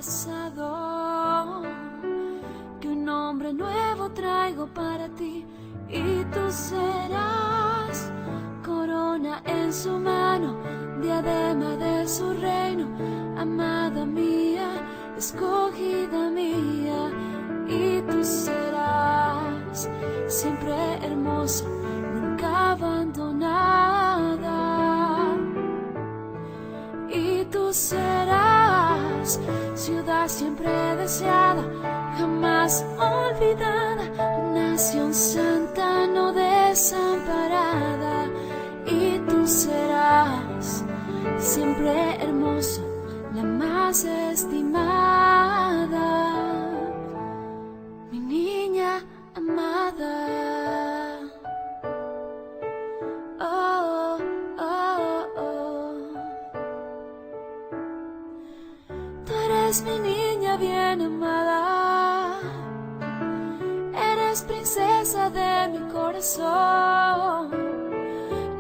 pasado, que un nombre nuevo traigo para ti y tú serás corona en su mano, diadema de su reino, amada mía, escogida mía, y tú serás siempre hermosa, nunca abandonada. Y tú serás ciudad siempre deseada, jamás olvidada, nación santa no desamparada. Y tú serás siempre hermosa, la más estimada, mi niña amada. Oh, oh, oh. Tú eres mi niña bien amada, eres princesa de mi corazón.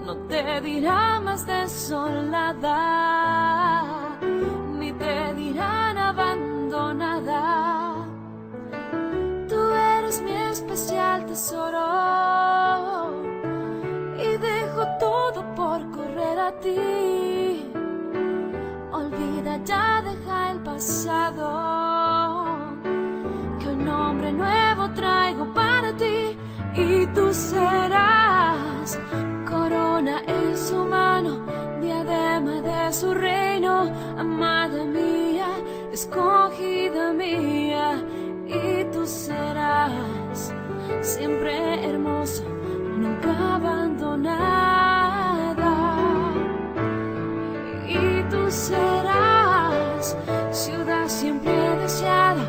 No te dirá más desolada, ni te dirán abandonada. Tú eres mi especial tesoro y dejo todo por correr a ti. Olvida ya, deja el pasado, que un nombre nuevo traigo para ti. Y tú serás corona en su mano, diadema de su reino, amada mía, escogida mía. Y tú serás siempre hermosa, nunca abandonada. Y tú serás ciudad siempre deseada,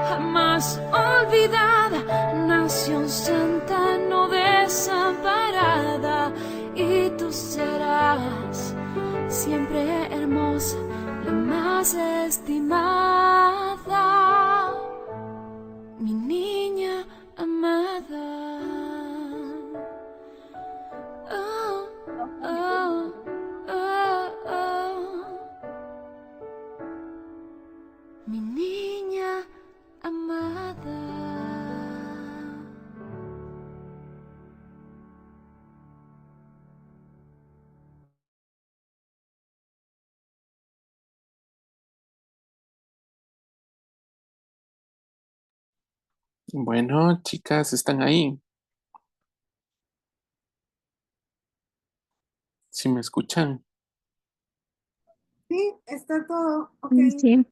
jamás olvidada, nación santa no desamparada. Y tú serás siempre hermosa, la más estimada, mi niña amada. Oh, oh, oh, oh. Mi niña amada. Bueno, chicas, ¿están ahí? ¿Sí me escuchan? Sí, está todo ok. Sí,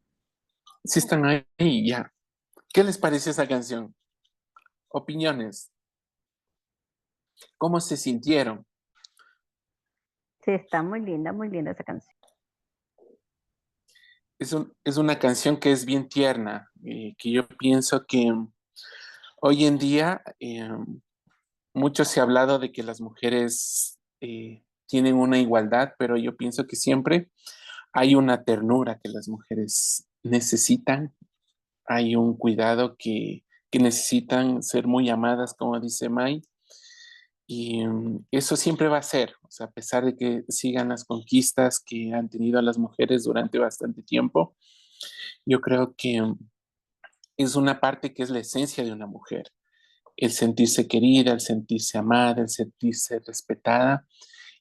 ¿Sí están ahí? Ya. ¿Qué les pareció esa canción? Opiniones. ¿Cómo se sintieron? sí, está muy linda esa canción. Es una canción que es bien tierna, que yo pienso que hoy en día mucho se ha hablado de que las mujeres tienen una igualdad, pero yo pienso que siempre hay una ternura que las mujeres necesitan, hay un cuidado que necesitan ser muy amadas, como dice Mai, y eso siempre va a ser, o sea, a pesar de que sigan las conquistas que han tenido las mujeres durante bastante tiempo, yo creo que es una parte que es la esencia de una mujer, el sentirse querida, el sentirse amada, el sentirse respetada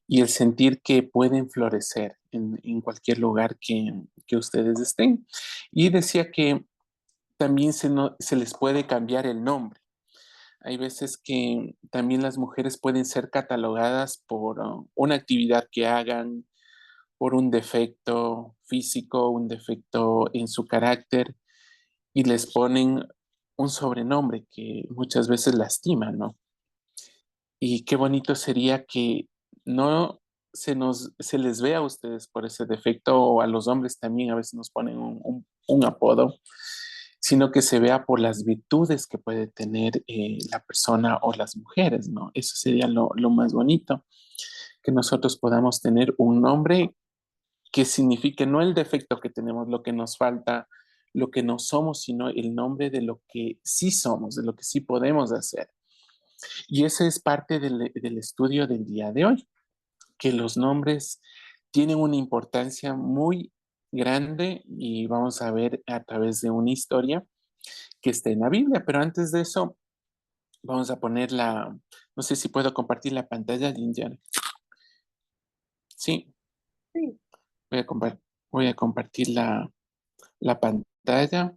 y el sentir que pueden florecer en cualquier lugar que ustedes estén. Y decía que también se les puede cambiar el nombre. Hay veces que también las mujeres pueden ser catalogadas por una actividad que hagan, por un defecto físico, un defecto en su carácter, y les ponen un sobrenombre que muchas veces lastima, ¿no? Y qué bonito sería que no se les vea a ustedes por ese defecto, o a los hombres también a veces nos ponen un apodo, sino que se vea por las virtudes que puede tener la persona o las mujeres, ¿no? Eso sería lo más bonito, que nosotros podamos tener un nombre que signifique no el defecto que tenemos, lo que nos falta, lo que no somos, sino el nombre de lo que sí somos, de lo que sí podemos hacer. Y ese es parte del estudio del día de hoy, que los nombres tienen una importancia muy grande y vamos a ver a través de una historia que está en la Biblia. Pero antes de eso, vamos a poner no sé si puedo compartir la pantalla, Ginger. Sí, Sí. voy a compartir la pantalla.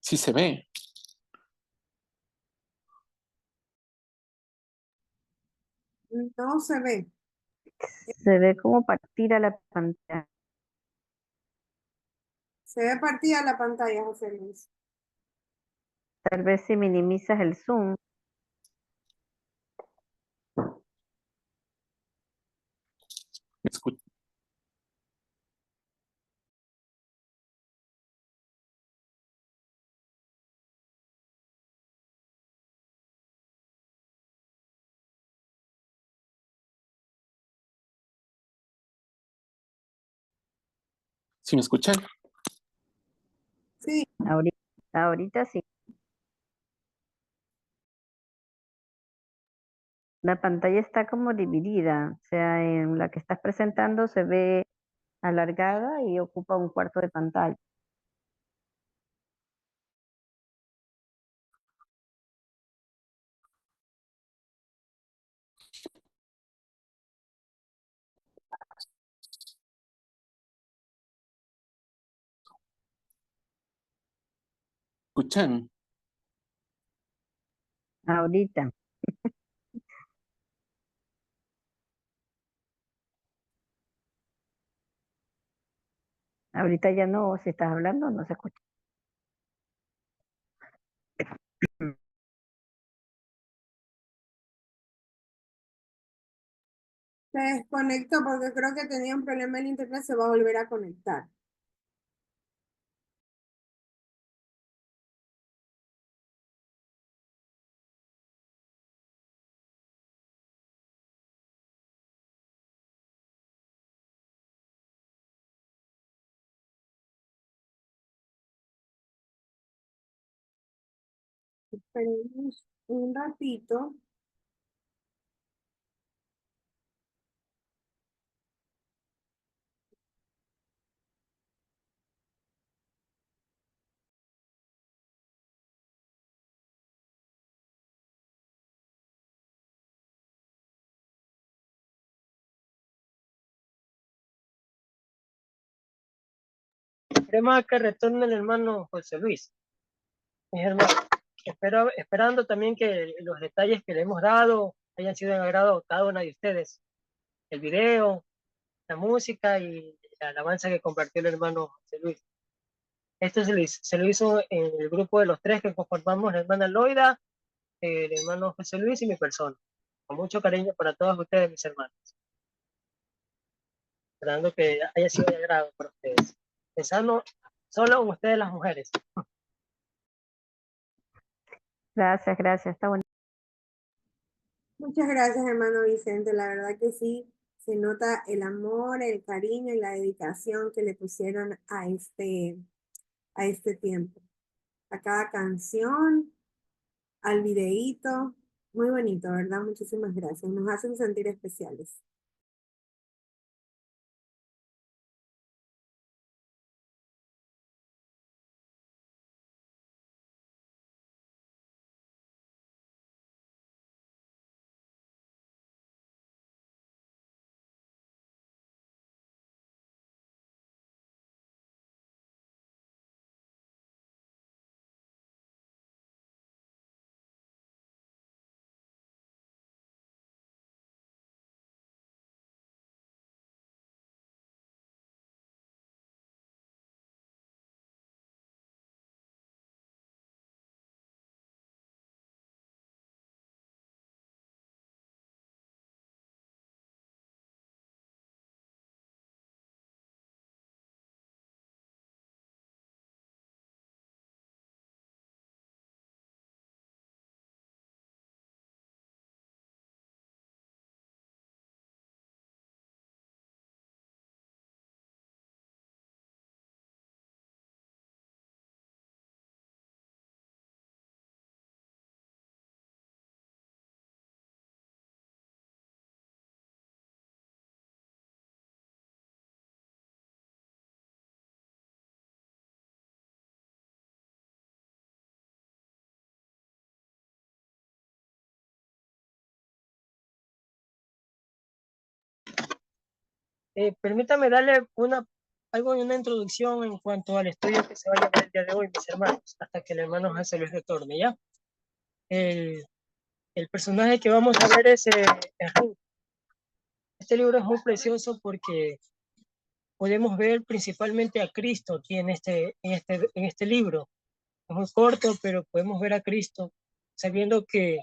Sí se ve. No se ve. Se ve como partida la pantalla. Se ve partida la pantalla, José Luis. Tal vez si minimizas el zoom. ¿Me escu- ¿Sí me escuchan? Sí, Ahorita sí. La pantalla está como dividida. O sea, en la que estás presentando se ve alargada y ocupa un cuarto de pantalla. ¿Escuchan? Ahorita. Ahorita ya no, si estás hablando, no se escucha. se desconectó porque creo que tenía un problema en internet, se va a volver a conectar. Esperemos un ratito. Esperemos a que retorne el hermano José Luis. Mis hermanos, esperando también que los detalles que le hemos dado hayan sido en agrado a cada una de ustedes. El video, la música y la alabanza que compartió el hermano José Luis. Esto se lo hizo en el grupo de los tres que conformamos la hermana Loida, el hermano José Luis y mi persona. Con mucho cariño para todos ustedes, mis hermanos. Esperando que haya sido de agrado para ustedes. Pensando solo en ustedes las mujeres. Gracias, gracias. Está bueno. Muchas gracias, hermano Vicente. La verdad que sí, se nota el amor, el cariño y la dedicación que le pusieron a este tiempo. A cada canción, al videíto. Muy bonito, ¿verdad? Muchísimas gracias. Nos hacen sentir especiales. Permítame darle una introducción en cuanto al estudio que se va a llevar el día de hoy, mis hermanos, hasta que el hermano José Luis retorne, ¿ya? El, el personaje que vamos a ver es Ruth. Este libro es muy precioso porque podemos ver principalmente a Cristo aquí en este libro. Es muy corto, pero podemos ver a Cristo sabiendo que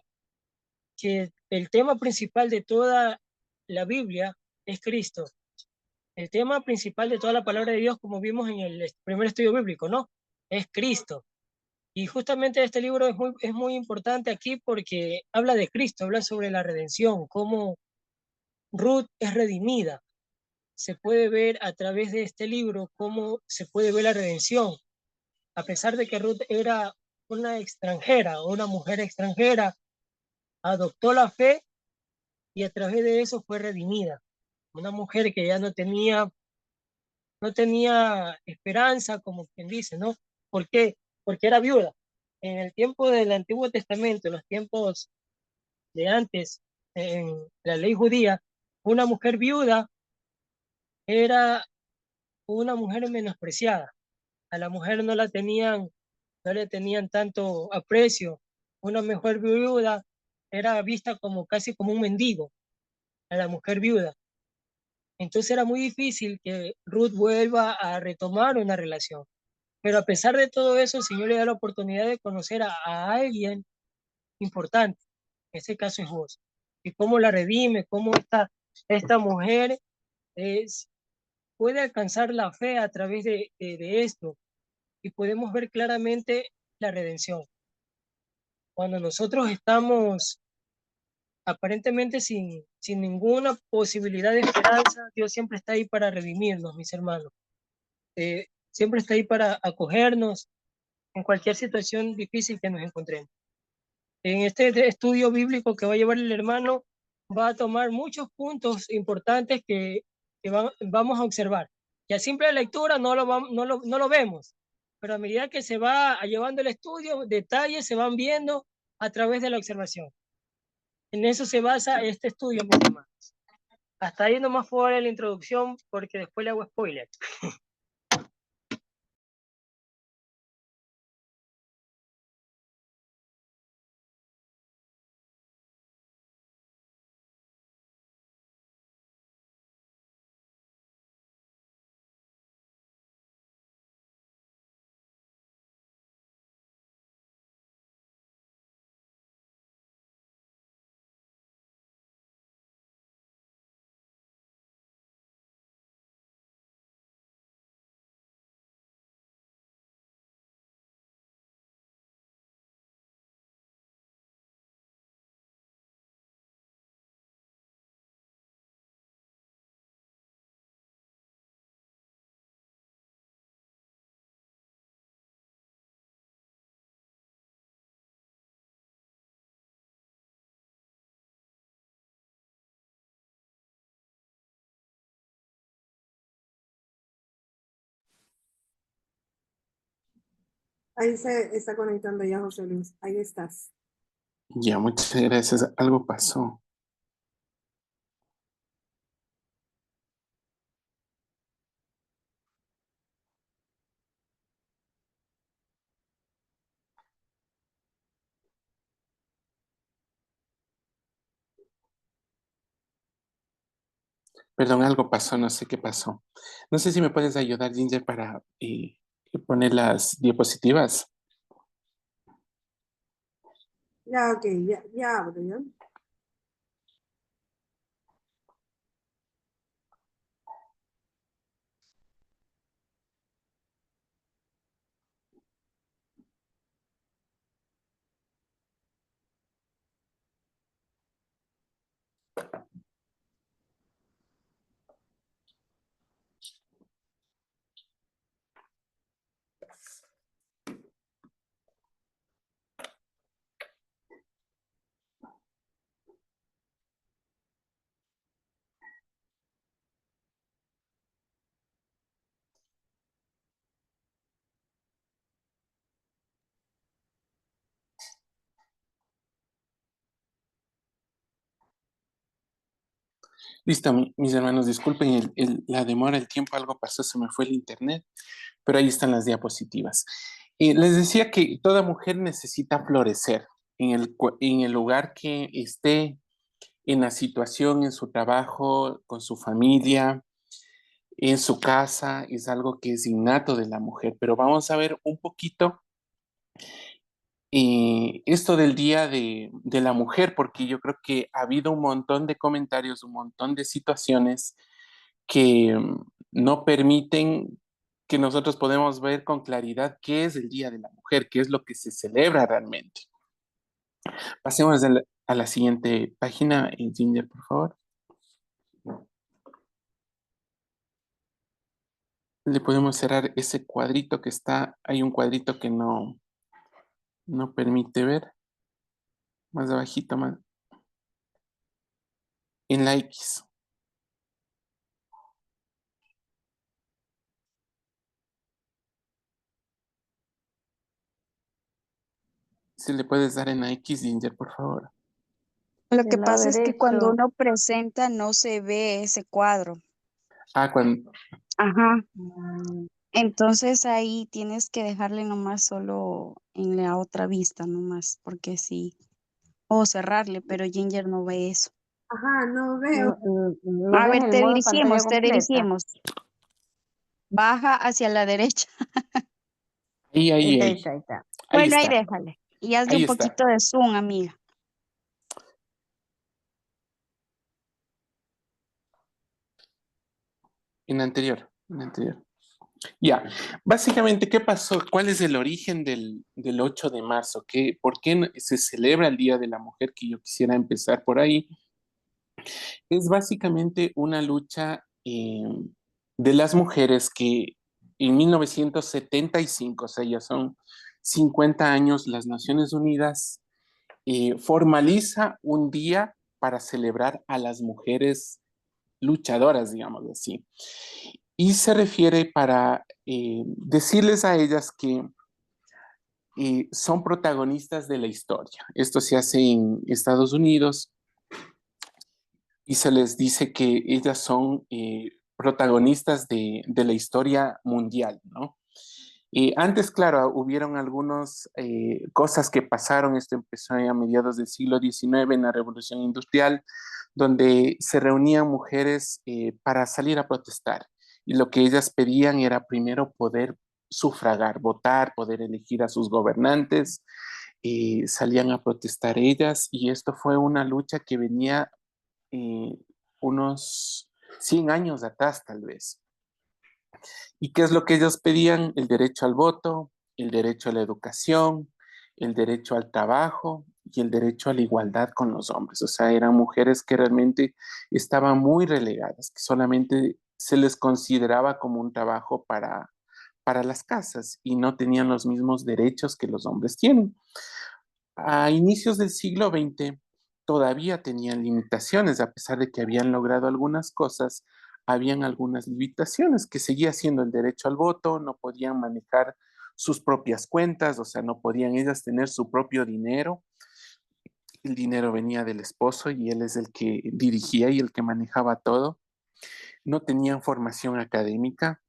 el tema principal de toda la Biblia es Cristo. El tema principal de toda la palabra de Dios, como vimos en el primer estudio bíblico, ¿no? Es Cristo. Y justamente este libro es muy importante aquí porque habla de Cristo, habla sobre la redención, cómo Ruth es redimida. Se puede ver a través de este libro cómo se puede ver la redención. A pesar de que Ruth era una extranjera, una mujer extranjera, adoptó la fe y a través de eso fue redimida. Una mujer que ya no tenía esperanza, como quien dice, ¿no? ¿Por qué? Porque era viuda. En el tiempo del Antiguo Testamento, en los tiempos de antes, en la ley judía, una mujer viuda era una mujer menospreciada. A la mujer no le tenían tanto aprecio. Una mujer viuda era vista como casi como un mendigo a la mujer viuda. Entonces era muy difícil que Ruth vuelva a retomar una relación. Pero a pesar de todo eso, el Señor le da la oportunidad de conocer a alguien importante. En este caso es vos. Y cómo la redime, cómo esta mujer es, puede alcanzar la fe a través de esto. Y podemos ver claramente la redención. Cuando nosotros estamos aparentemente sin ninguna posibilidad de esperanza, Dios siempre está ahí para redimirnos, mis hermanos. Siempre está ahí para acogernos en cualquier situación difícil que nos encontremos. En este estudio bíblico que va a llevar el hermano, va a tomar muchos puntos importantes que vamos a observar. Y a simple lectura no lo vemos, pero a medida que se va llevando el estudio, detalles se van viendo a través de la observación. En eso se basa este estudio, mis hermanos. Hasta ahí nomás fue la introducción, porque después le hago spoiler. Ahí se está conectando ya José Luis. Ahí estás. Ya, muchas gracias. Algo pasó. Perdón, algo pasó, no sé qué pasó. No sé si me puedes ayudar, Ginger, para poner las diapositivas. Ya, ok, ya abro, ¿ya? Listo, mis hermanos, disculpen la demora, el tiempo, algo pasó, se me fue el internet, pero ahí están las diapositivas. Les decía que toda mujer necesita florecer en el lugar que esté, en la situación, en su trabajo, con su familia, en su casa, es algo que es innato de la mujer. Pero vamos a ver un poquito esto del Día de la Mujer, porque yo creo que ha habido un montón de comentarios, un montón de situaciones que no permiten que nosotros podamos ver con claridad qué es el Día de la Mujer, qué es lo que se celebra realmente. Pasemos a la siguiente página, Ginger, por favor. Le podemos cerrar ese cuadrito que está, hay un cuadrito que no permite ver, más abajito, más, en la X. Si le puedes dar en la X, Ginger, por favor. Lo que Del lado pasa es que cuando derecho. uno presenta no se ve ese cuadro. Ah, cuando, Ajá. Mm, Entonces ahí tienes que dejarle nomás solo en la otra vista nomás, porque sí. O cerrarle, pero Ginger no ve eso. Ajá, no veo. ¿Lo A ves ver, en el modo pantalla te completa? dirigimos. Baja hacia la derecha. ahí, Ahí ahí, está, ahí ahí, está, ahí está. ahí Bueno, ahí está, déjale. Y hazle ahí un está. poquito de zoom, amiga. En anterior, en anterior. Ya, básicamente, ¿qué pasó? ¿Cuál es el origen del 8 de marzo? ¿Por qué se celebra el Día de la Mujer? Que yo quisiera empezar por ahí. Es básicamente una lucha de las mujeres que en 1975, o sea, ya son 50 años, las Naciones Unidas formaliza un día para celebrar a las mujeres luchadoras, digamos así. Y se refiere para decirles a ellas que son protagonistas de la historia. Esto se hace en Estados Unidos y se les dice que ellas son protagonistas de la historia mundial, ¿no? Antes, claro, hubieron algunas cosas que pasaron, esto empezó a mediados del siglo XIX en la Revolución Industrial, donde se reunían mujeres para salir a protestar. Y lo que ellas pedían era primero poder sufragar, votar, poder elegir a sus gobernantes. Salían a protestar ellas y esto fue una lucha que venía eh, unos 100 años atrás tal vez. ¿Y qué es lo que ellos pedían? El derecho al voto, el derecho a la educación, el derecho al trabajo y el derecho a la igualdad con los hombres. O sea, eran mujeres que realmente estaban muy relegadas, que solamente se les consideraba como un trabajo para las casas y no tenían los mismos derechos que los hombres tienen. A inicios del siglo XX todavía tenían limitaciones, a pesar de que habían logrado algunas cosas, habían algunas limitaciones, que seguía siendo el derecho al voto, no podían manejar sus propias cuentas, o sea, no podían ellas tener su propio dinero. El dinero venía del esposo y él es el que dirigía y el que manejaba todo. No tenían formación académica,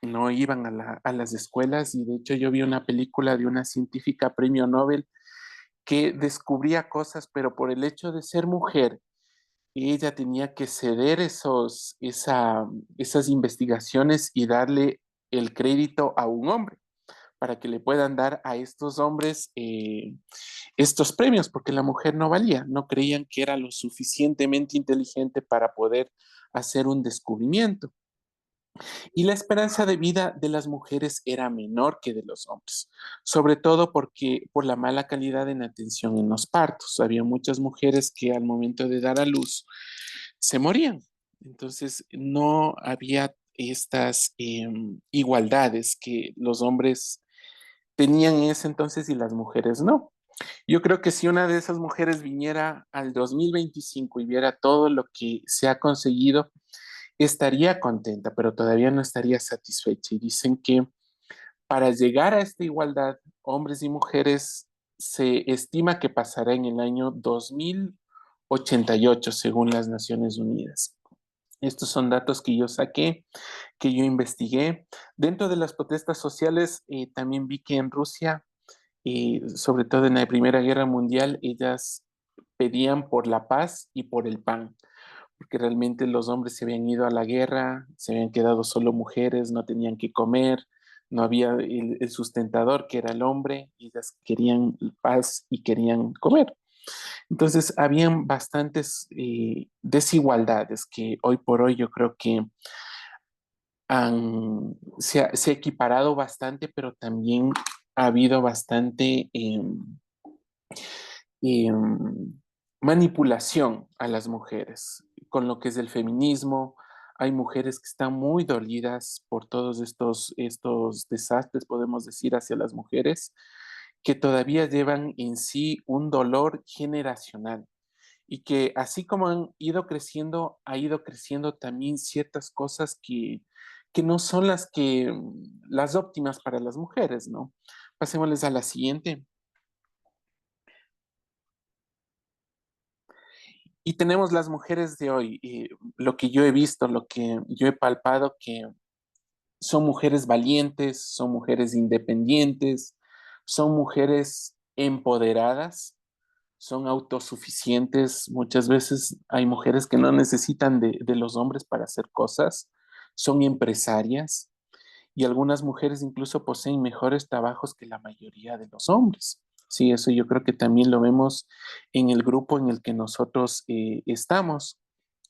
no iban a las escuelas y de hecho yo vi una película de una científica premio Nobel que descubría cosas, pero por el hecho de ser mujer, ella tenía que ceder esas investigaciones y darle el crédito a un hombre para que le puedan dar a estos hombres estos premios, porque la mujer no valía, no creían que era lo suficientemente inteligente para poder hacer un descubrimiento. Y la esperanza de vida de las mujeres era menor que de los hombres, sobre todo porque por la mala calidad en atención en los partos. Había muchas mujeres que al momento de dar a luz se morían. Entonces no había estas igualdades que los hombres tenían en ese entonces y las mujeres no. Yo creo que si una de esas mujeres viniera al 2025 y viera todo lo que se ha conseguido, estaría contenta, pero todavía no estaría satisfecha. Y dicen que para llegar a esta igualdad, hombres y mujeres, se estima que pasará en el año 2088, según las Naciones Unidas. Estos son datos que yo saqué, que yo investigué. Dentro de las protestas sociales, también vi que en Rusia, sobre todo en la Primera Guerra Mundial, ellas pedían por la paz y por el pan, porque realmente los hombres se habían ido a la guerra, se habían quedado solo mujeres, no tenían que comer, no había el sustentador que era el hombre, y ellas querían paz y querían comer. Entonces, habían bastantes desigualdades que hoy por hoy yo creo que se ha equiparado bastante, pero también ha habido bastante manipulación a las mujeres con lo que es el feminismo. Hay mujeres que están muy dolidas por todos estos desastres, podemos decir, hacia las mujeres, que todavía llevan en sí un dolor generacional y que así como han ido creciendo, ha ido creciendo también ciertas cosas que no son las óptimas para las mujeres, ¿no? Pasémosles a la siguiente. Y tenemos las mujeres de hoy, lo que yo he visto, lo que yo he palpado, que son mujeres valientes, son mujeres independientes, son mujeres empoderadas, son autosuficientes. Muchas veces hay mujeres que no necesitan de los hombres para hacer cosas, son empresarias y algunas mujeres incluso poseen mejores trabajos que la mayoría de los hombres. Sí, eso yo creo que también lo vemos en el grupo en el que nosotros estamos.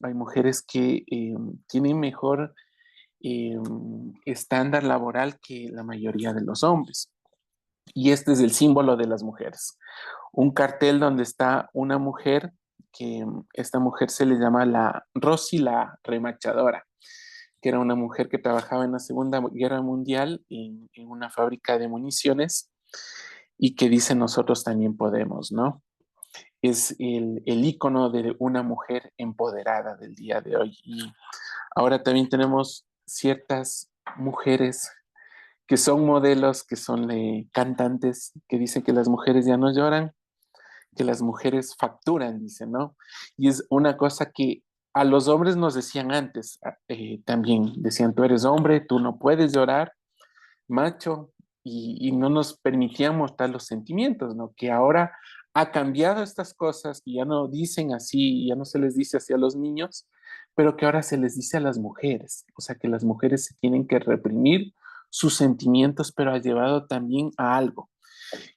Hay mujeres que tienen mejor eh, estándar laboral que la mayoría de los hombres. Y este es el símbolo de las mujeres. Un cartel donde está una mujer, que esta mujer se le llama la Rosy la remachadora, que era una mujer que trabajaba en la Segunda Guerra Mundial en una fábrica de municiones y que dice nosotros también podemos, ¿no? Es el ícono de una mujer empoderada del día de hoy. Y ahora también tenemos ciertas mujeres que son modelos, que son cantantes, que dicen que las mujeres ya no lloran, que las mujeres facturan, dicen, ¿no? Y es una cosa que a los hombres nos decían antes, también decían, tú eres hombre, tú no puedes llorar, macho, y no nos permitían mostrar los sentimientos, ¿no? Que ahora ha cambiado estas cosas y ya no dicen así, ya no se les dice así a los niños, pero que ahora se les dice a las mujeres, o sea que las mujeres se tienen que reprimir sus sentimientos, pero ha llevado también a algo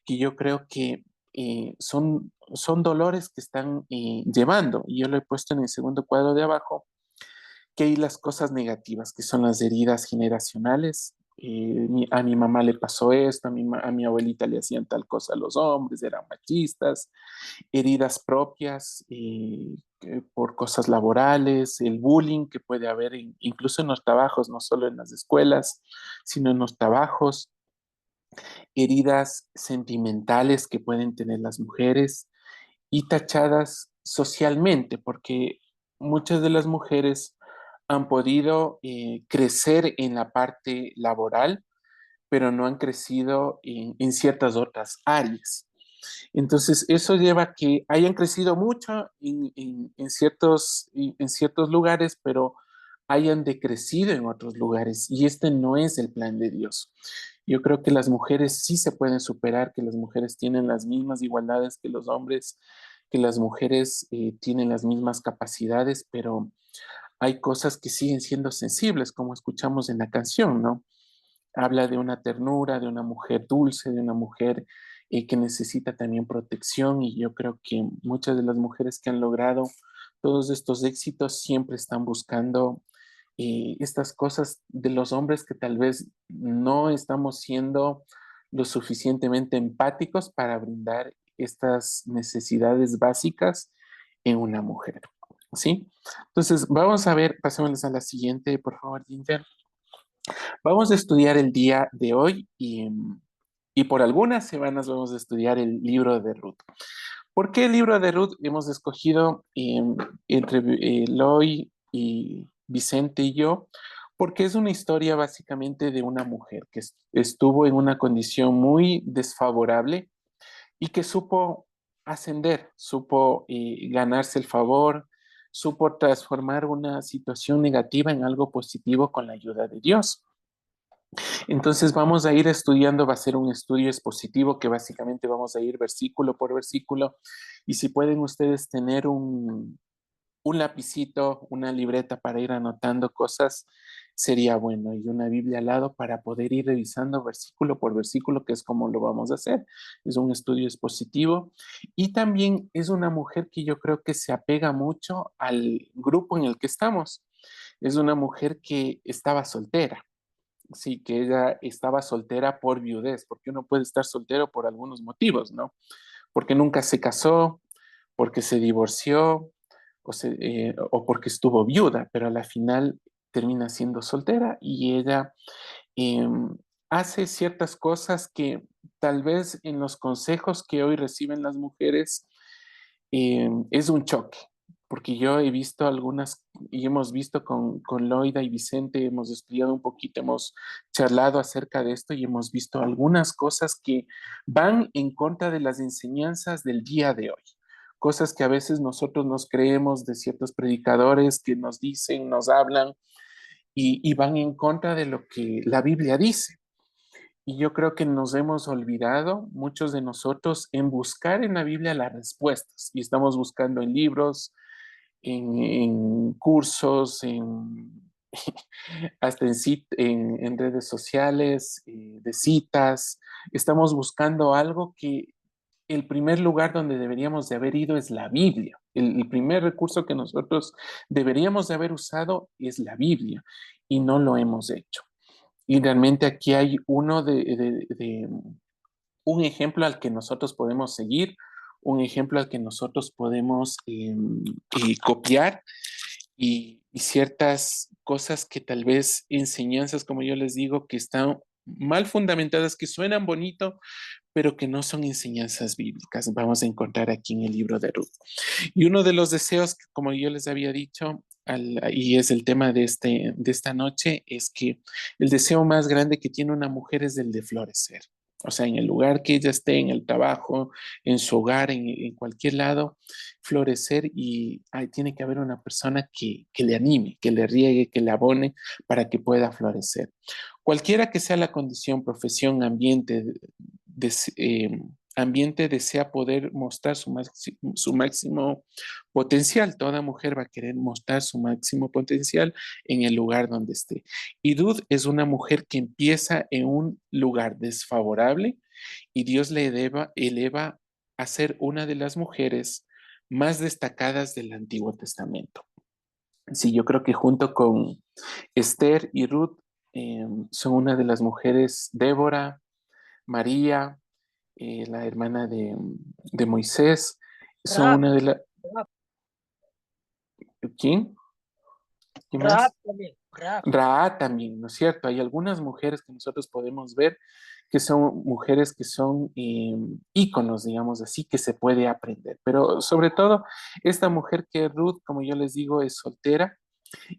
que yo creo que son dolores que están llevando, y yo lo he puesto en el segundo cuadro de abajo, que hay las cosas negativas, que son las heridas generacionales. A mi mamá le pasó esto, a mi abuelita le hacían tal cosa a los hombres, eran machistas, heridas propias por cosas laborales, el bullying que puede haber incluso en los trabajos, no solo en las escuelas, sino en los trabajos, heridas sentimentales que pueden tener las mujeres y tachadas socialmente, porque muchas de las mujeres han podido crecer en la parte laboral, pero no han crecido en ciertas otras áreas. Entonces, eso lleva a que hayan crecido mucho en ciertos lugares, pero hayan decrecido en otros lugares. Y este no es el plan de Dios. Yo creo que las mujeres sí se pueden superar, que las mujeres tienen las mismas igualdades que los hombres, que las mujeres tienen las mismas capacidades, pero hay cosas que siguen siendo sensibles, como escuchamos en la canción, ¿no? Habla de una ternura, de una mujer dulce, de una mujer que necesita también protección, y yo creo que muchas de las mujeres que han logrado todos estos éxitos siempre están buscando estas cosas de los hombres que tal vez no estamos siendo lo suficientemente empáticos para brindar estas necesidades básicas en una mujer, ¿sí? Entonces, vamos a ver, pasémonos a la siguiente, por favor, Ginger. Vamos a estudiar el día de hoy y por algunas semanas vamos a estudiar el libro de Ruth. ¿Por qué el libro de Ruth hemos escogido entre Eloy y Vicente y yo? Porque es una historia básicamente de una mujer que estuvo en una condición muy desfavorable y que supo ascender, supo ganarse el favor supo transformar una situación negativa en algo positivo con la ayuda de Dios. Entonces vamos a ir estudiando, va a ser un estudio expositivo que básicamente vamos a ir versículo por versículo. Y si pueden ustedes tener un lapicito, una libreta para ir anotando cosas, sería bueno. Y una Biblia al lado para poder ir revisando versículo por versículo, que es como lo vamos a hacer. Es un estudio expositivo. Y también es una mujer que yo creo que se apega mucho al grupo en el que estamos. Es una mujer que estaba soltera. Sí, que ella estaba soltera por viudez, porque uno puede estar soltero por algunos motivos, ¿no? Porque nunca se casó, porque se divorció o porque estuvo viuda, pero a la final termina siendo soltera y ella hace ciertas cosas que tal vez en los consejos que hoy reciben las mujeres es un choque, porque yo he visto algunas y hemos visto con Loida y Vicente, hemos estudiado un poquito, hemos charlado acerca de esto y hemos visto algunas cosas que van en contra de las enseñanzas del día de hoy. Cosas que a veces nosotros nos creemos de ciertos predicadores que nos dicen, nos hablan y van en contra de lo que la Biblia dice. Y yo creo que nos hemos olvidado, muchos de nosotros, en buscar en la Biblia las respuestas. Y estamos buscando en libros, en cursos, hasta en redes sociales, de citas. Estamos buscando algo que el primer lugar donde deberíamos de haber ido es la Biblia. El primer recurso que nosotros deberíamos de haber usado es la Biblia y no lo hemos hecho. Y realmente aquí hay un ejemplo al que nosotros podemos seguir, un ejemplo al que nosotros podemos copiar y ciertas cosas que tal vez enseñanzas, como yo les digo, que están mal fundamentadas, que suenan bonito, pero que no son enseñanzas bíblicas. Vamos a encontrar aquí en el libro de Ruth. Y uno de los deseos, como yo les había dicho, y es el tema de esta noche, es que el deseo más grande que tiene una mujer es el de florecer. O sea, en el lugar que ella esté, en el trabajo, en su hogar, en cualquier lado, florecer y tiene que haber una persona que le anime, que le riegue, que le abone para que pueda florecer. Cualquiera que sea la condición, profesión, ambiente desea poder mostrar su máximo potencial. Toda mujer va a querer mostrar su máximo potencial en el lugar donde esté. Y Ruth es una mujer que empieza en un lugar desfavorable y Dios le eleva a ser una de las mujeres más destacadas del Antiguo Testamento. Sí, yo creo que junto con Esther y Ruth son una de las mujeres, Débora, María, la hermana de Moisés, son Raab, una de las... Raab, ¿Quién? ¿Quién Raab más? también, Raab. Ra también, ¿no es cierto? Hay algunas mujeres que nosotros podemos ver que son mujeres que son íconos, digamos así, que se puede aprender. Pero sobre todo, esta mujer que es Ruth, como yo les digo, es soltera.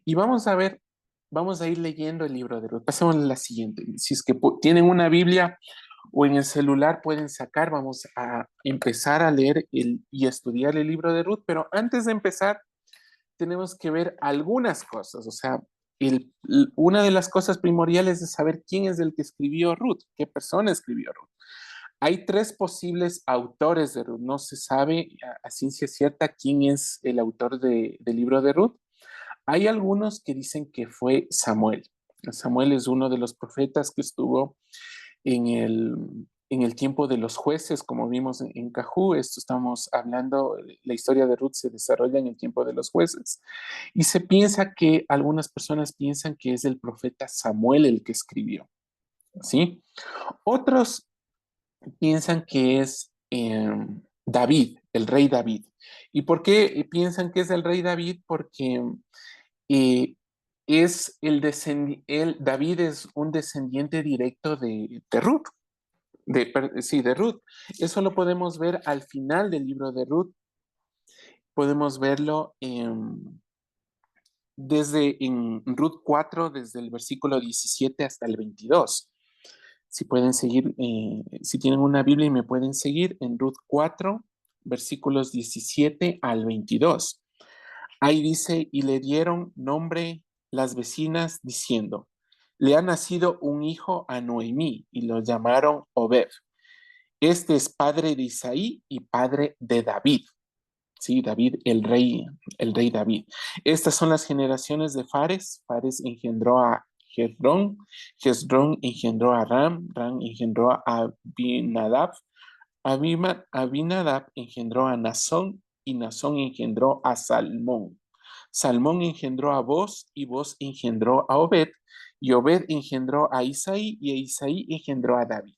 Y vamos a ver, vamos a ir leyendo el libro de Ruth. Pasemos a la siguiente. Si es que tienen una Biblia o en el celular pueden sacar, vamos a empezar a leer y estudiar el libro de Ruth. Pero antes de empezar, tenemos que ver algunas cosas. O sea, una de las cosas primordiales es saber quién es el que escribió Ruth, qué persona escribió Ruth. Hay tres posibles autores de Ruth. No se sabe a ciencia cierta quién es el autor del libro de Ruth. Hay algunos que dicen que fue Samuel. Samuel es uno de los profetas que estuvo en el tiempo de los jueces, como vimos en Cajú. Esto estamos hablando, la historia de Ruth se desarrolla en el tiempo de los jueces. Y se piensa que, algunas personas piensan que es el profeta Samuel el que escribió, ¿sí? Otros piensan que es David, el rey David. ¿Y por qué piensan que es el rey David? Porque David es un descendiente directo de Ruth, de Ruth. Eso lo podemos ver al final del libro de Ruth. Podemos verlo en Ruth 4, desde el versículo 17 hasta el 22. Si pueden seguir, si tienen una Biblia y me pueden seguir en Ruth 4, versículos 17 al 22. Ahí dice, y le dieron nombre las vecinas diciendo, le ha nacido un hijo a Noemí y lo llamaron Obed. Este es padre de Isaí y padre de David. Sí, David, el rey David. Estas son las generaciones de Fares. Fares engendró a Hezrón, Hezrón engendró a Ram, Ram engendró a Abinadab, Abinadab engendró a Nazón y Nazón engendró a Salmón. Salmón engendró a Boz y Boz engendró a Obed y Obed engendró a Isaí y Isaí engendró a David.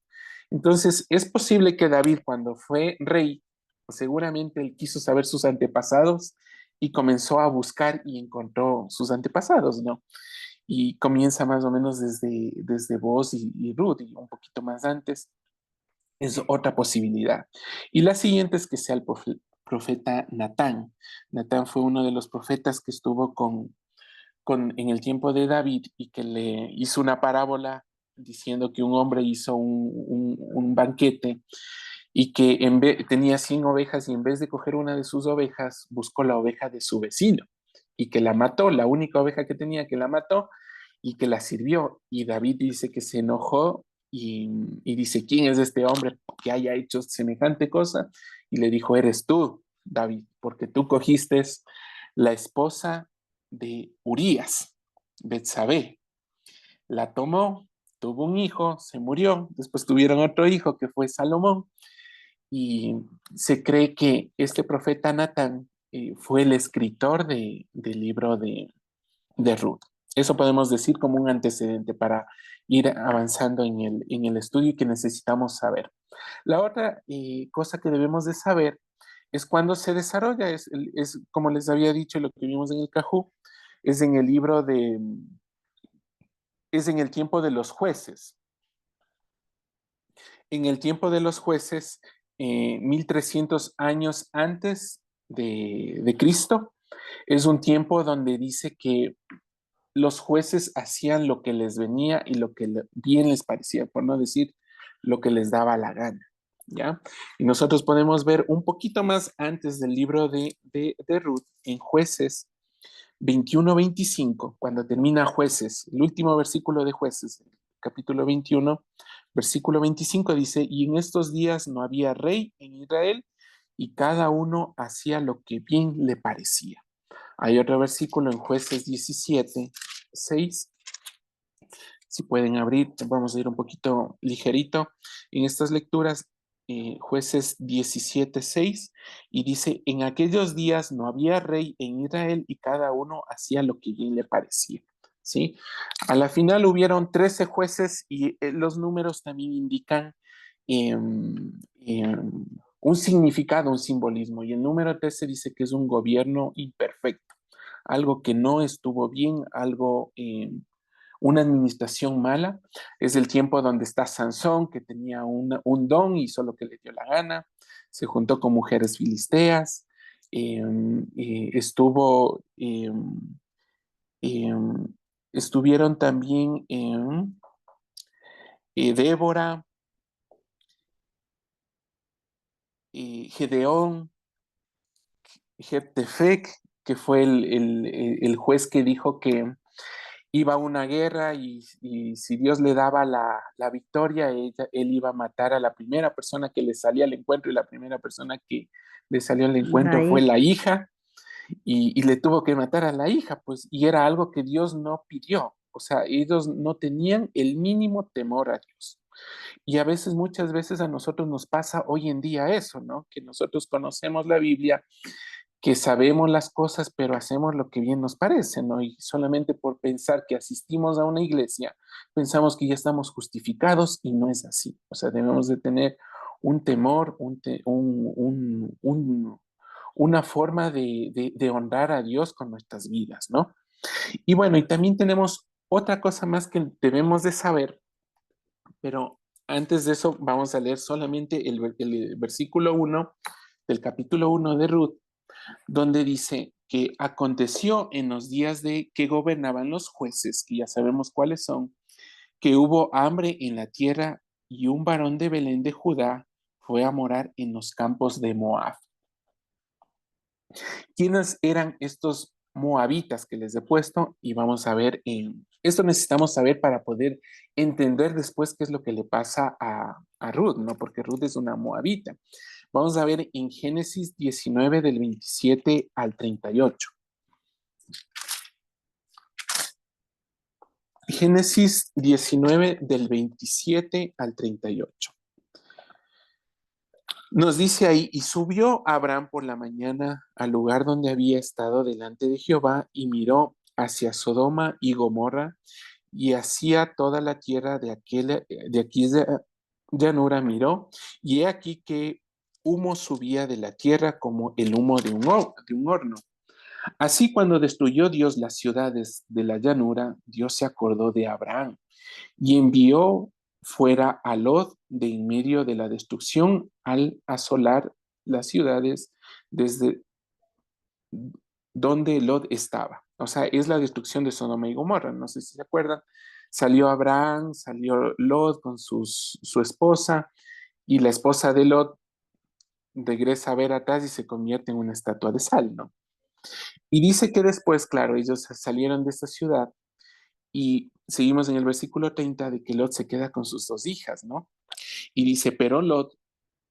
Entonces, es posible que David, cuando fue rey, seguramente él quiso saber sus antepasados y comenzó a buscar y encontró sus antepasados, ¿no? Y comienza más o menos desde Boz y Ruth y un poquito más antes. Es otra posibilidad. Y la siguiente es que sea el profeta Natán. Natán fue uno de los profetas que estuvo en el tiempo de David y que le hizo una parábola diciendo que un hombre hizo un banquete y que tenía 100 ovejas y en vez de coger una de sus ovejas, buscó la oveja de su vecino y que la mató, la única oveja que tenía que la mató y que la sirvió. Y David dice que se enojó y dice, ¿quién es este hombre que haya hecho semejante cosa? Y le dijo, eres tú, David, porque tú cogiste la esposa de Urías, Betsabé. La tomó, tuvo un hijo, se murió, después tuvieron otro hijo que fue Salomón, y se cree que este profeta Natán fue el escritor del libro de Ruth. Eso podemos decir como un antecedente para ir avanzando en el estudio que necesitamos saber. La otra cosa que debemos de saber es cuando se desarrolla, es como les había dicho, lo que vimos en el Cajú, es en el libro es en el tiempo de los jueces. En el tiempo de los jueces, 1300 años antes de Cristo, es un tiempo donde dice que los jueces hacían lo que les venía y lo que bien les parecía, por no decir lo que les daba la gana, ¿ya? Y nosotros podemos ver un poquito más antes del libro de Ruth, en Jueces 21-25, cuando termina Jueces, el último versículo de Jueces, capítulo 21, versículo 25 dice, y en estos días no había rey en Israel y cada uno hacía lo que bien le parecía. Hay otro versículo en Jueces 17:6. Si pueden abrir, vamos a ir un poquito ligerito en estas lecturas. Jueces 17:6 y dice, en aquellos días no había rey en Israel y cada uno hacía lo que bien le parecía. ¿Sí? A la final hubieron 13 jueces y los números también indican un significado, un simbolismo. Y el número 13 dice que es un gobierno imperfecto, algo que no estuvo bien, algo, una administración mala. Es el tiempo donde está Sansón, que tenía un don y hizo lo que le dio la gana. Se juntó con mujeres filisteas. Estuvo, estuvieron también Débora, Gedeón, Jeftefec, que fue el juez que dijo que iba a una guerra y si Dios le daba la victoria, él iba a matar a la primera persona que le salía al encuentro y la primera persona que le salió al encuentro fue la hija y le tuvo que matar a la hija, pues, y era algo que Dios no pidió. O sea, ellos no tenían el mínimo temor a Dios. Y a veces, muchas veces a nosotros nos pasa hoy en día eso, ¿no? Que nosotros conocemos la Biblia, que sabemos las cosas, pero hacemos lo que bien nos parece, ¿no? Y solamente por pensar que asistimos a una iglesia, pensamos que ya estamos justificados y no es así. O sea, debemos de tener un temor, una forma de honrar a Dios con nuestras vidas, ¿no? Y bueno, y también tenemos otra cosa más que debemos de saber, pero antes de eso vamos a leer solamente el versículo 1 del capítulo 1 de Ruth, donde dice que aconteció en los días de que gobernaban los jueces, que ya sabemos cuáles son, que hubo hambre en la tierra y un varón de Belén de Judá fue a morar en los campos de Moab. ¿Quiénes eran estos moabitas que les he puesto? Y vamos a ver, esto necesitamos saber para poder entender después qué es lo que le pasa a Ruth, ¿no? Porque Ruth es una moabita. Vamos a ver en Génesis 19 del 27 al 38. Génesis 19 del 27 al 38. Nos dice ahí, y subió Abraham por la mañana al lugar donde había estado delante de Jehová y miró hacia Sodoma y Gomorra y hacia toda la tierra de aquella llanura miró, y he aquí que humo subía de la tierra como el humo de un horno. Así cuando destruyó Dios las ciudades de la llanura, Dios se acordó de Abraham y envió fuera a Lot de en medio de la destrucción al asolar las ciudades desde donde Lot estaba. O sea, es la destrucción de Sodoma y Gomorra. No sé si se acuerdan. Salió Abraham, salió Lot con su esposa, y la esposa de Lot regresa a ver atrás y se convierte en una estatua de sal, ¿no? Y dice que después, claro, ellos salieron de esta ciudad y seguimos en el versículo 30 de que Lot se queda con sus dos hijas, ¿no? Y dice, pero Lot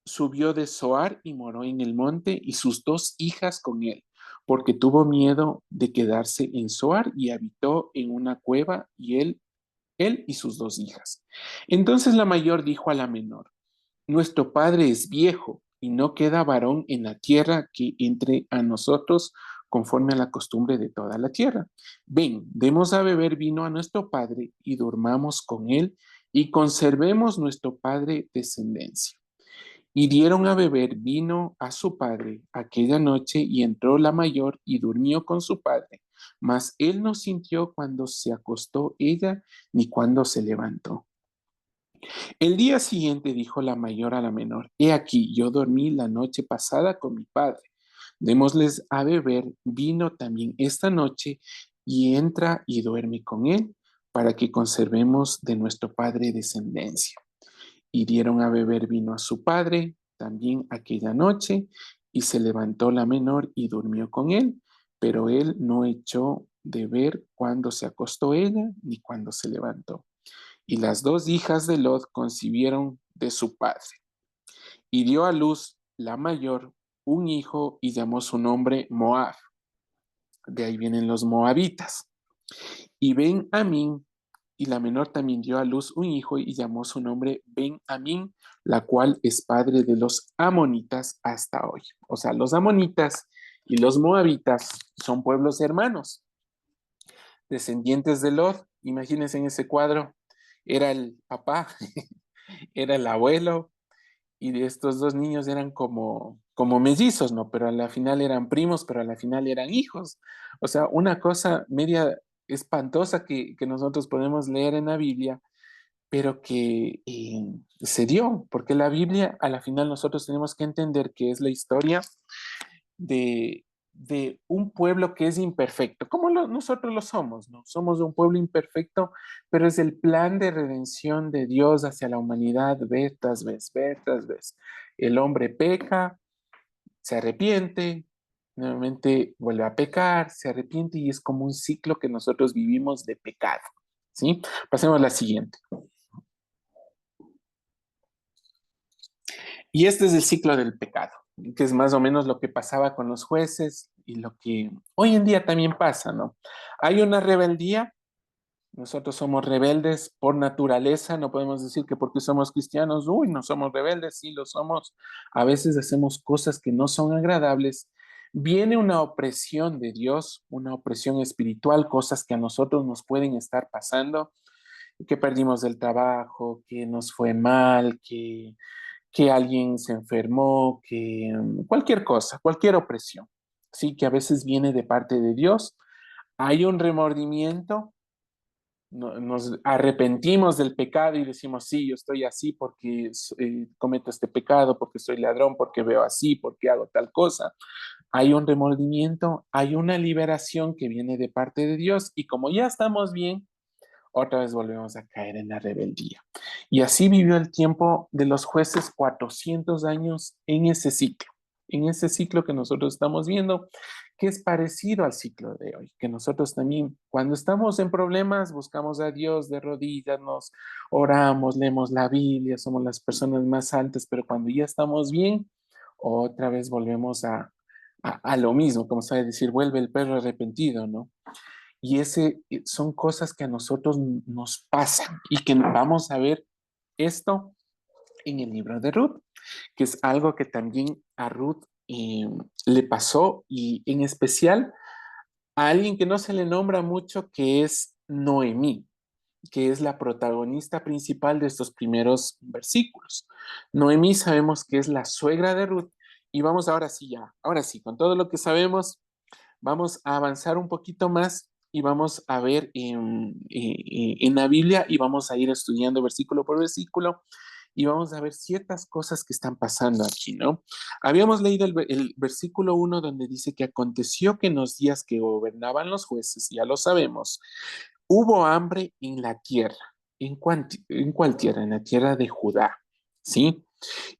subió de Zoar y moró en el monte y sus dos hijas con él, porque tuvo miedo de quedarse en Zoar y habitó en una cueva y él y sus dos hijas. Entonces la mayor dijo a la menor, nuestro padre es viejo y no queda varón en la tierra que entre a nosotros conforme a la costumbre de toda la tierra. Ven, demos a beber vino a nuestro padre y durmamos con él y conservemos nuestro padre descendencia. Y dieron a beber vino a su padre aquella noche y entró la mayor y durmió con su padre. Mas él no sintió cuando se acostó ella ni cuando se levantó. El día siguiente dijo la mayor a la menor, he aquí, yo dormí la noche pasada con mi padre. Démosles a beber vino también esta noche y entra y duerme con él para que conservemos de nuestro padre descendencia. Y dieron a beber vino a su padre también aquella noche, y se levantó la menor y durmió con él, pero él no echó de ver cuando se acostó ella ni cuando se levantó. Y las dos hijas de Lot concibieron de su padre. Y dio a luz la mayor un hijo y llamó su nombre Moab. De ahí vienen los moabitas. Y Ben-Amín, y la menor también dio a luz un hijo y llamó su nombre Ben-Amín, la cual es padre de los amonitas hasta hoy. O sea, los amonitas y los moabitas son pueblos hermanos, descendientes de Lot. Imagínense en ese cuadro, era el papá, era el abuelo, y de estos dos niños eran como mellizos, ¿no? Pero a la final eran primos, pero a la final eran hijos. O sea, una cosa media espantosa que nosotros podemos leer en la Biblia, pero que se dio, porque la Biblia a la final nosotros tenemos que entender que es la historia de, de un pueblo que es imperfecto, como nosotros lo somos, ¿no? Somos un pueblo imperfecto, pero es el plan de redención de Dios hacia la humanidad vez tras vez, vez tras vez. El hombre peca, se arrepiente, nuevamente vuelve a pecar, se arrepiente y es como un ciclo que nosotros vivimos de pecado, ¿sí? Pasemos a la siguiente. Y este es el ciclo del pecado, que es más o menos lo que pasaba con los jueces y lo que hoy en día también pasa, ¿no? Hay una rebeldía, nosotros somos rebeldes por naturaleza, no podemos decir que porque somos cristianos, uy, no somos rebeldes, sí lo somos, a veces hacemos cosas que no son agradables. Viene una opresión de Dios, una opresión espiritual, cosas que a nosotros nos pueden estar pasando, que perdimos el trabajo, que nos fue mal, que alguien se enfermó, que cualquier cosa, cualquier opresión, sí, que a veces viene de parte de Dios. Hay un remordimiento, nos arrepentimos del pecado y decimos, sí, yo estoy así porque cometo este pecado, porque soy ladrón, porque veo así, porque hago tal cosa. Hay un remordimiento, hay una liberación que viene de parte de Dios y como ya estamos bien, otra vez volvemos a caer en la rebeldía. Y así vivió el tiempo de los jueces 400 años en ese ciclo, en ese ciclo que nosotros estamos viendo, que es parecido al ciclo de hoy, que nosotros también, cuando estamos en problemas, buscamos a Dios de rodillas, nos oramos, leemos la Biblia, somos las personas más altas, pero cuando ya estamos bien, otra vez volvemos a lo mismo, como sabe decir, vuelve el perro arrepentido, ¿no? Y ese son cosas que a nosotros nos pasan y que vamos a ver esto en el libro de Ruth, que es algo que también a Ruth le pasó y en especial a alguien que no se le nombra mucho, que es Noemí, que es la protagonista principal de estos primeros versículos. Noemí sabemos que es la suegra de Ruth y vamos ahora sí ya, ahora sí, con todo lo que sabemos, vamos a avanzar un poquito más y vamos a ver en la Biblia y vamos a ir estudiando versículo por versículo y vamos a ver ciertas cosas que están pasando aquí, ¿no? Habíamos leído el versículo 1 donde dice que aconteció que en los días que gobernaban los jueces, ya lo sabemos, hubo hambre en la tierra. ¿En cuál tierra? En la tierra de Judá, ¿sí?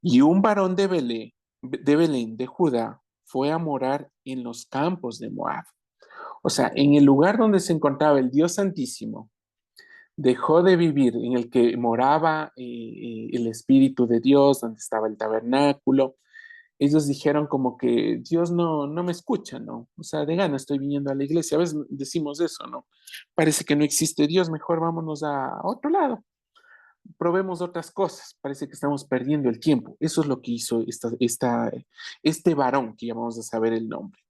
Y un varón de Belén, de Judá, fue a morar en los campos de Moab. O sea, en el lugar donde se encontraba el Dios Santísimo, dejó de vivir en el que moraba el Espíritu de Dios, donde estaba el tabernáculo. Ellos dijeron como que Dios no me escucha, ¿no? O sea, de gana estoy viniendo a la iglesia. A veces decimos eso, ¿no? Parece que no existe Dios, mejor vámonos a otro lado. Probemos otras cosas. Parece que estamos perdiendo el tiempo. Eso es lo que hizo este varón, que ya vamos a saber el nombre,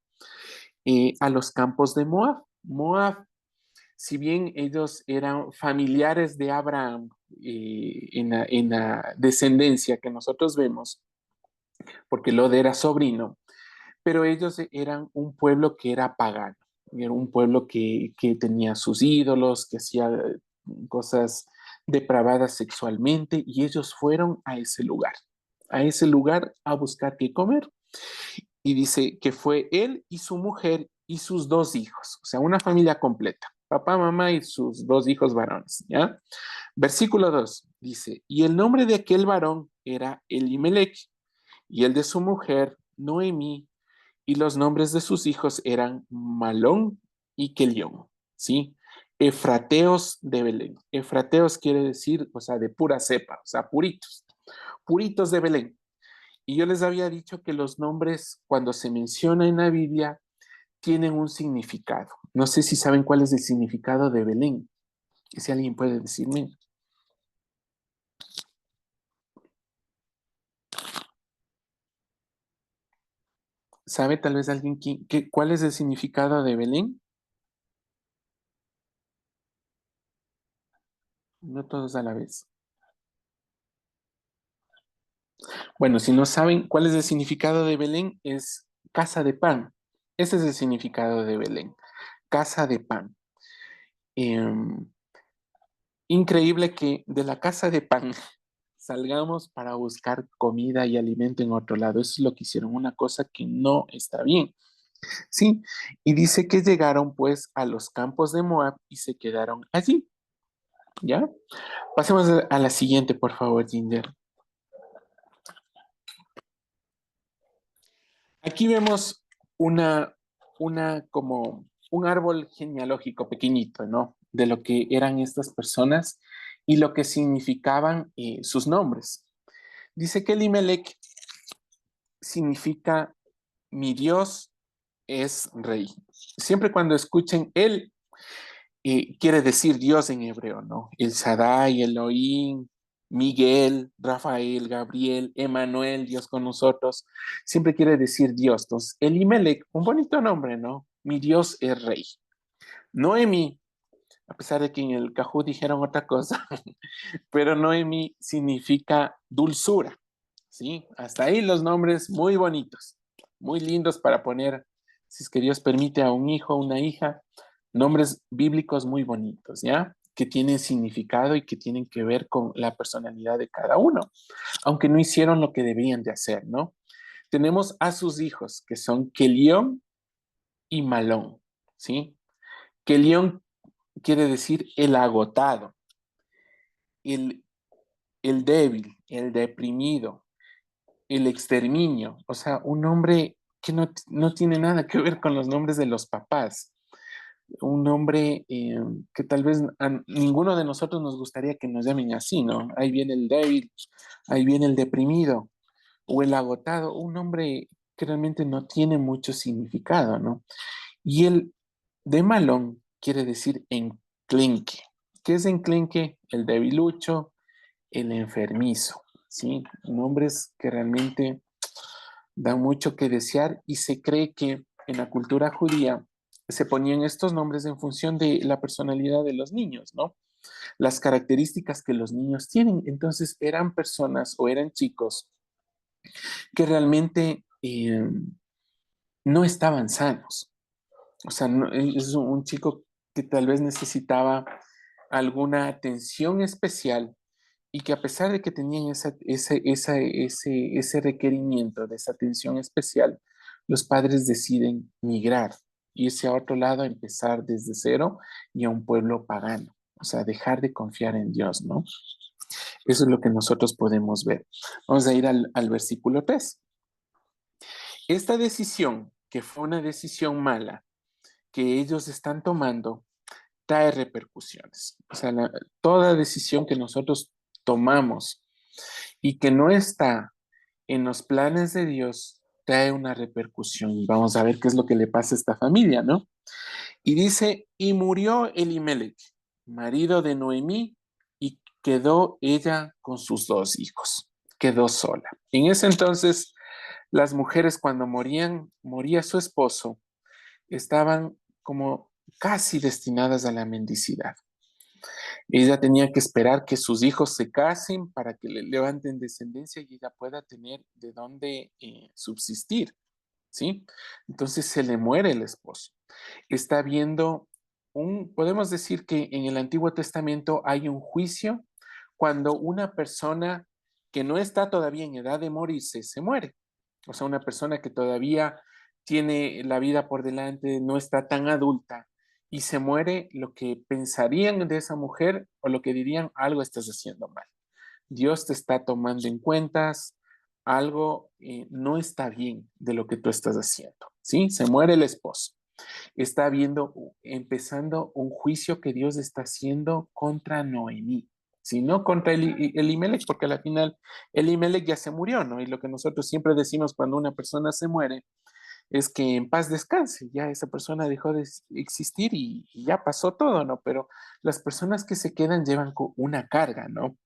a los campos de Moab. Moab, si bien ellos eran familiares de Abraham en la descendencia que nosotros vemos, porque Lot era sobrino, pero ellos eran un pueblo que era pagano, era un pueblo que tenía sus ídolos, que hacía cosas depravadas sexualmente, y ellos fueron a ese lugar a buscar qué comer. Y dice que fue él y su mujer y sus dos hijos, o sea, una familia completa, papá, mamá y sus dos hijos varones, ¿ya? Versículo 2 dice, y el nombre de aquel varón era Elimelech, y el de su mujer Noemí, y los nombres de sus hijos eran Malón y Kelión, ¿sí? Efrateos de Belén. Efrateos quiere decir, o sea, de pura cepa, o sea, puritos, puritos de Belén. Y yo les había dicho que los nombres, cuando se menciona en la Biblia, tienen un significado. No sé si saben cuál es el significado de Belén. Si alguien puede decirme. ¿Sabe tal vez alguien cuál es el significado de Belén? No todos a la vez. Bueno, si no saben cuál es el significado de Belén, es casa de pan. Ese es el significado de Belén, casa de pan. Em, Increíble que de la casa de pan salgamos para buscar comida y alimento en otro lado. Eso es lo que hicieron, una cosa que no está bien. Sí, y dice que llegaron pues a los campos de Moab y se quedaron allí. ¿Ya? Pasemos a la siguiente, por favor, Ginger. Aquí vemos como un árbol genealógico pequeñito, ¿no? De lo que eran estas personas y lo que significaban sus nombres. Dice que Elimelech significa mi Dios es rey. Siempre cuando escuchen él, quiere decir Dios en hebreo, ¿no? El Shaddai, Elohim, Miguel, Rafael, Gabriel, Emanuel, Dios con nosotros, siempre quiere decir Dios. Entonces, Elimelech, un bonito nombre, ¿no? Mi Dios es rey. Noemi, a pesar de que en el Cajú dijeron otra cosa, pero Noemi significa dulzura, ¿sí? Hasta ahí los nombres muy bonitos, muy lindos para poner, si es que Dios permite, a un hijo, una hija, nombres bíblicos muy bonitos, ¿ya? Que tienen significado y que tienen que ver con la personalidad de cada uno, aunque no hicieron lo que debían de hacer, ¿no? Tenemos a sus hijos, que son Kelión y Malón, ¿sí? Kelión quiere decir el agotado, el, el débil, el deprimido, el exterminio, o sea, un nombre que no tiene nada que ver con los nombres de los papás, un nombre que tal vez a ninguno de nosotros nos gustaría que nos llamen así, ¿no? Ahí viene el débil, ahí viene el deprimido o el agotado, un nombre que realmente no tiene mucho significado, ¿no? Y el de malón quiere decir enclenque. ¿Qué es enclenque? El debilucho, el enfermizo, ¿sí? Nombres que realmente dan mucho que desear y se cree que en la cultura judía se ponían estos nombres en función de la personalidad de los niños, ¿no? Las características que los niños tienen. Entonces eran personas o eran chicos que realmente no estaban sanos. O sea, es un chico que tal vez necesitaba alguna atención especial y que a pesar de que tenían ese requerimiento de esa atención especial, los padres deciden migrar, irse a otro lado, empezar desde cero y a un pueblo pagano. O sea, dejar de confiar en Dios, ¿no? Eso es lo que nosotros podemos ver. Vamos a ir al versículo 3. Esta decisión, que fue una decisión mala, que ellos están tomando, trae repercusiones. O sea, toda decisión que nosotros tomamos y que no está en los planes de Dios, trae una repercusión. Y vamos a ver qué es lo que le pasa a esta familia, ¿no? Y dice, y murió Elimelech, marido de Noemí, y quedó ella con sus 2 hijos. Quedó sola. En ese entonces, las mujeres cuando moría su esposo, estaban como casi destinadas a la mendicidad. Ella tenía que esperar que sus hijos se casen para que le levanten descendencia y ella pueda tener de dónde subsistir, ¿sí? Entonces se le muere el esposo. Está viendo podemos decir que en el Antiguo Testamento hay un juicio cuando una persona que no está todavía en edad de morirse se muere. O sea, una persona que todavía tiene la vida por delante, no está tan adulta y se muere, lo que pensarían de esa mujer o lo que dirían, algo estás haciendo mal. Dios te está tomando en cuentas, algo no está bien de lo que tú estás haciendo, ¿sí? Se muere el esposo. Está empezando un juicio que Dios está haciendo contra Noemí, ¿sí? No contra Elimelech, porque al final Elimelech ya se murió, ¿no? Y lo que nosotros siempre decimos cuando una persona se muere es que en paz descanse, ya esa persona dejó de existir y ya pasó todo, ¿no? Pero las personas que se quedan llevan una carga, ¿no?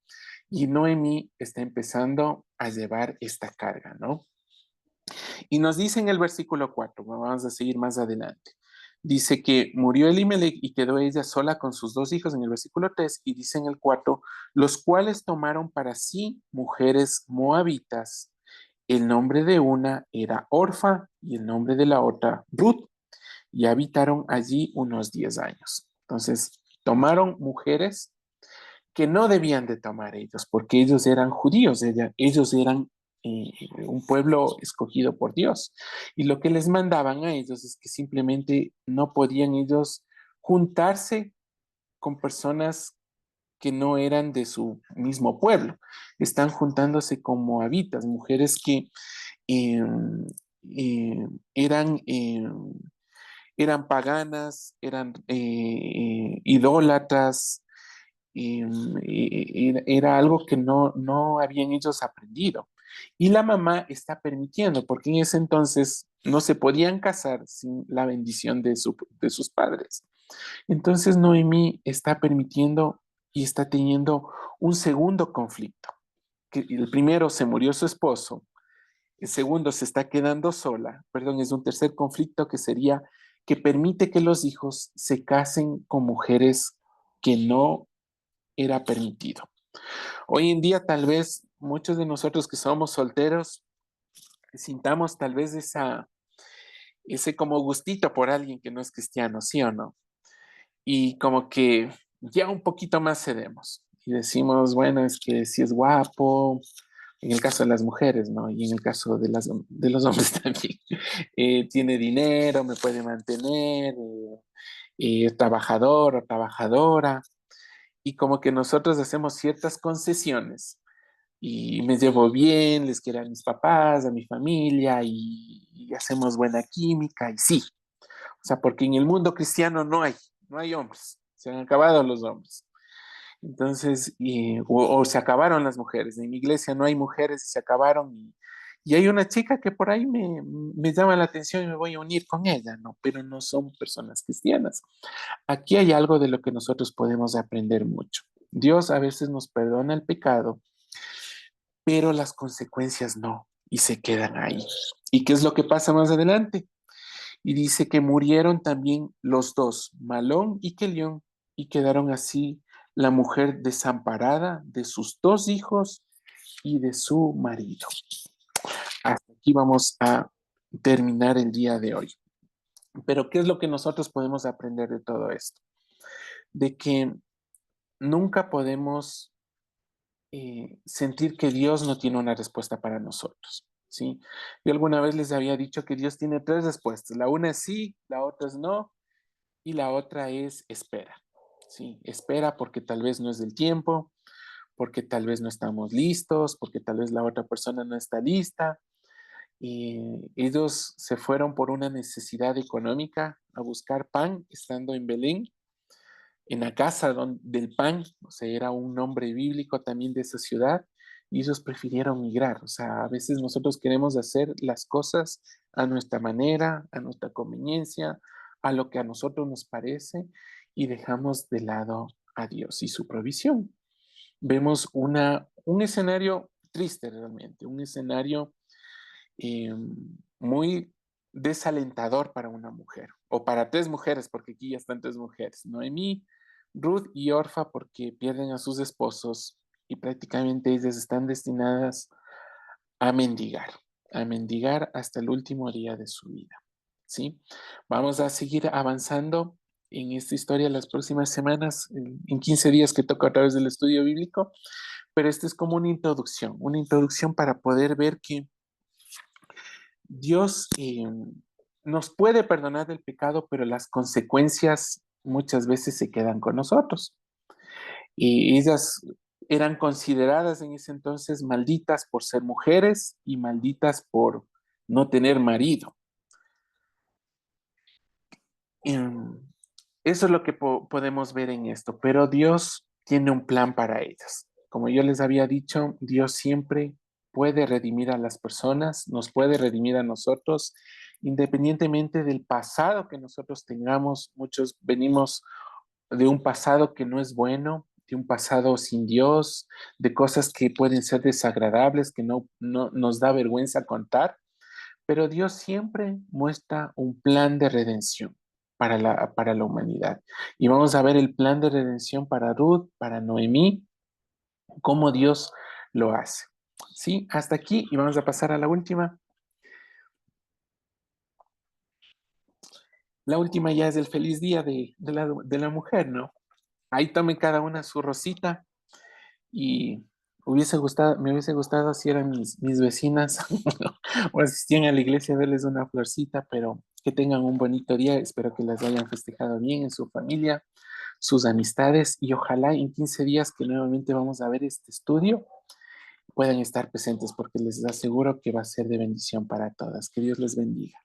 Y Noemí está empezando a llevar esta carga, ¿no? Y nos dice en el versículo 4, vamos a seguir más adelante. Dice que murió Elimelech y quedó ella sola con sus 2 hijos en el versículo 3 y dice en el 4, los cuales tomaron para sí mujeres moabitas. El nombre de una era Orfa y el nombre de la otra Ruth y habitaron allí unos 10 años. Entonces, tomaron mujeres que no debían de tomar ellos, porque ellos eran judíos, ellos eran un pueblo escogido por Dios. Y lo que les mandaban a ellos es que simplemente no podían ellos juntarse con personas que no eran de su mismo pueblo. Están juntándose con moabitas, mujeres que eh, eran, eran paganas, eran idólatras, era algo que no habían ellos aprendido. Y la mamá está permitiendo, porque en ese entonces no se podían casar sin la bendición de sus padres. Entonces Noemí está permitiendo y está teniendo un segundo conflicto. Que el primero, se murió su esposo. El segundo, se está quedando sola. Perdón, es un tercer conflicto que sería que permite que los hijos se casen con mujeres que no era permitido. Hoy en día tal vez muchos de nosotros que somos solteros sintamos tal vez ese como gustito por alguien que no es cristiano, ¿sí o no? Y como que ya un poquito más cedemos y decimos, bueno, es que si es guapo, en el caso de las mujeres, ¿no? Y en el caso de los hombres también, tiene dinero, me puede mantener, trabajador o trabajadora, y como que nosotros hacemos ciertas concesiones y me llevo bien, les quiero a mis papás, a mi familia y hacemos buena química y sí. O sea, porque en el mundo cristiano no hay hombres, se han acabado los hombres. Entonces, o se acabaron las mujeres. En mi iglesia no hay mujeres y se acabaron. Y hay una chica que por ahí me llama la atención y me voy a unir con ella, ¿no? Pero no son personas cristianas. Aquí hay algo de lo que nosotros podemos aprender mucho. Dios a veces nos perdona el pecado, pero las consecuencias no, y se quedan ahí. ¿Y qué es lo que pasa más adelante? Y dice que murieron también los dos, Malón y Kelión, y quedaron así la mujer desamparada de sus dos hijos y de su marido. Hasta aquí vamos a terminar el día de hoy. Pero ¿qué es lo que nosotros podemos aprender de todo esto? De que nunca podemos sentir que Dios no tiene una respuesta para nosotros, ¿sí? Yo alguna vez les había dicho que Dios tiene tres respuestas. La una es sí, la otra es no, y la otra es espera, ¿sí? Espera porque tal vez no es del tiempo, porque tal vez no estamos listos, porque tal vez la otra persona no está lista. Y ellos se fueron por una necesidad económica a buscar pan estando en Belén, en la casa del pan, o sea, era un nombre bíblico también de esa ciudad, y ellos prefirieron migrar. O sea, a veces nosotros queremos hacer las cosas a nuestra manera, a nuestra conveniencia, a lo que a nosotros nos parece, y dejamos de lado a Dios y su provisión. Vemos un escenario triste realmente, un escenario eh, muy desalentador para una mujer, o para tres mujeres, porque aquí ya están tres mujeres, Noemí, Ruth y Orfa, porque pierden a sus esposos y prácticamente ellas están destinadas a mendigar hasta el último día de su vida, ¿sí? Vamos a seguir avanzando en esta historia las próximas semanas, en 15 días que toca a través del estudio bíblico, pero esta es como una introducción para poder ver que Dios nos puede perdonar del pecado, pero las consecuencias muchas veces se quedan con nosotros. Y ellas eran consideradas en ese entonces malditas por ser mujeres y malditas por no tener marido. Eso es lo que podemos ver en esto, pero Dios tiene un plan para ellas. Como yo les había dicho, Dios siempre puede redimir a las personas, nos puede redimir a nosotros, independientemente del pasado que nosotros tengamos. Muchos venimos de un pasado que no es bueno, de un pasado sin Dios, de cosas que pueden ser desagradables, que no nos da vergüenza contar, pero Dios siempre muestra un plan de redención para la humanidad. Y vamos a ver el plan de redención para Ruth, para Noemí, cómo Dios lo hace. ¿Sí? Hasta aquí y vamos a pasar a la última. La última ya es el feliz día de la mujer, ¿no? Ahí tome cada una su rosita y me hubiese gustado si eran mis vecinas o asistían a la iglesia a verles una florcita, pero que tengan un bonito día. Espero que las hayan festejado bien en su familia, sus amistades y ojalá en 15 días que nuevamente vamos a ver este estudio puedan estar presentes porque les aseguro que va a ser de bendición para todas. Que Dios les bendiga.